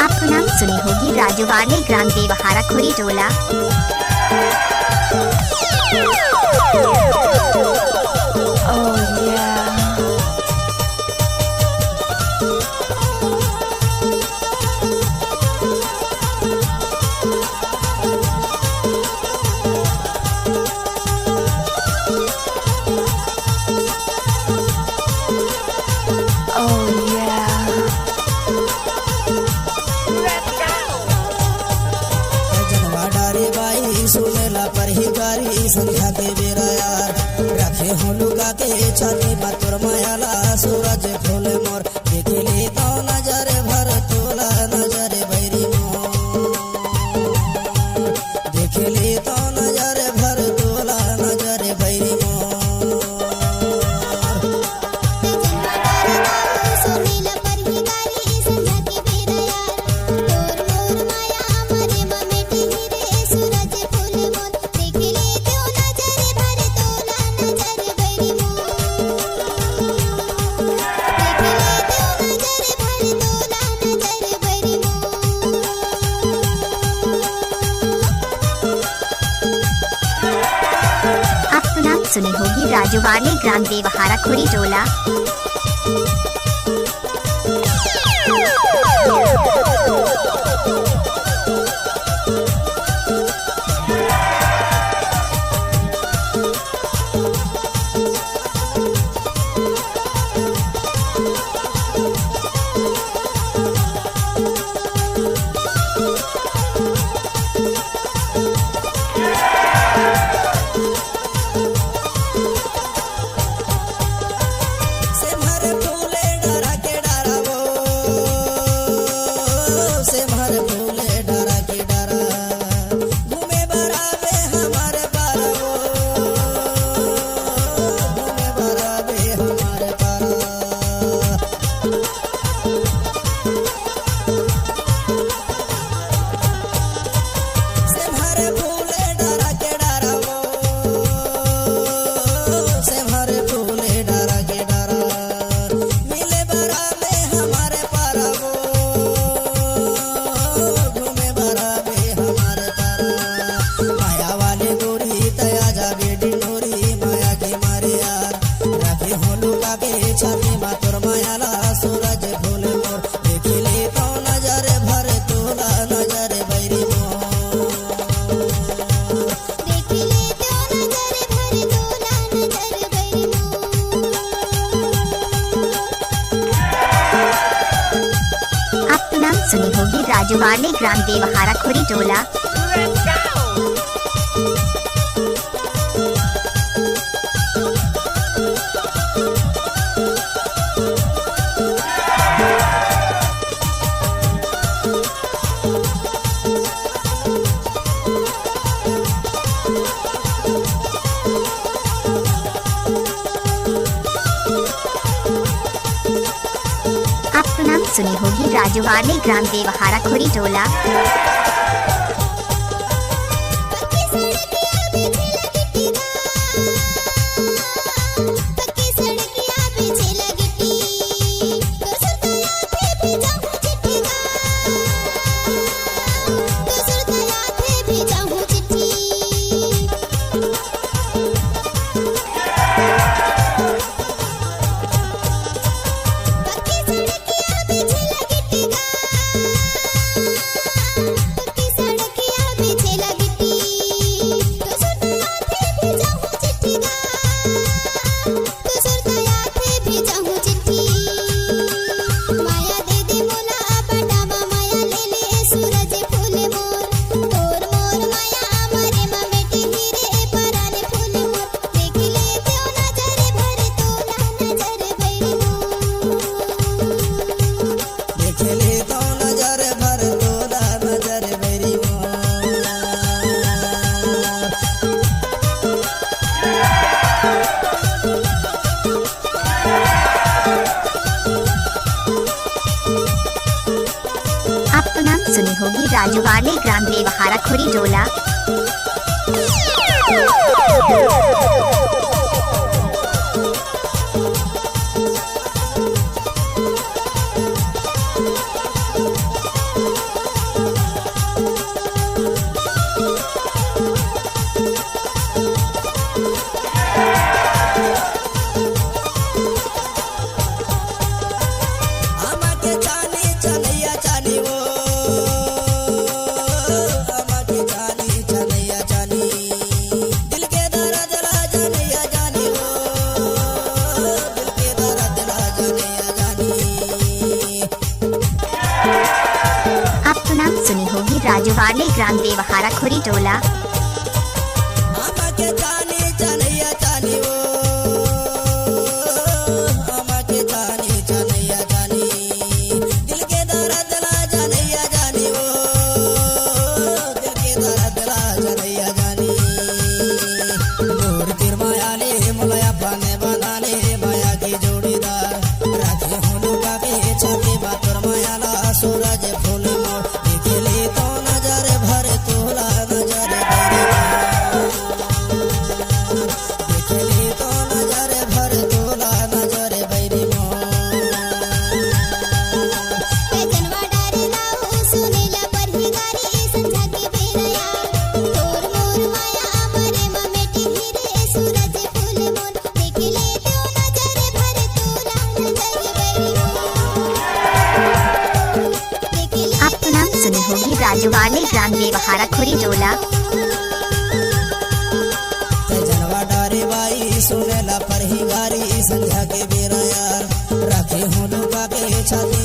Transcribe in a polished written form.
आपको नाम सुनी होगी राजवाड़े ग्राम देवहारा खुरी टोला। सुनेला पर ही गारी संध्या के बेरा यार रखे हो लुगा के छाती बातुर मायाला सूरज फूल मोर देखे ले तो नजर भर तोला नजर बैरी मोर देखे ले तो नजर भर तोला नजर बैरी मोर सुनी होगी राजवाड़े ग्राम देवहारा खुरी टोला। छाती बातुर मायाला सूरज फूल मोर देखे ले तो नजर भर तोला नजर बैरी मोर देखे ले तो नजर भर तोला नजर बैरी मोर। आपको नाम सुनी होगी राजवाड़े ग्राम देवहारा खुरी टोला। आपको नाम सुनी होगी राजवाड़े ग्राम देवहारा खुरी टोला। सुनी होगी राजवाड़े ग्राम देवहारा खुरी टोला। राजवाड़े ग्राम देवहारा खुरी टोला। आमाके जानी चनैया जानी वो आमाके जानी चनैया जानी दिल के दर्द ला जनैया जानी वो दिल के दर्द ला जनैया जानी मोर तिर माया ले मुलया पाने बनाने माया की जोड़ीदार राखे होलू का के छाती बातर माया ला सूरज फूल मोर देखले तो नजर भर तोला नजर देखले तो नजर भर तोला नजर बैरी मोर जनवा डारे लाओ सुनेला परहिगारी संझा के बेरया तोर मोर माया मरे ममेटी हीरे सूरज फूल मोर देखले तो नजर भर तोला नजर बैरी आप नाम सुनी होगी राजवाड़े ग्राम देवहारा खुरी टोला। जनवा डारे बाई सुनेला परहिगारी संझा के बेरा यार राखे होलू का के छाती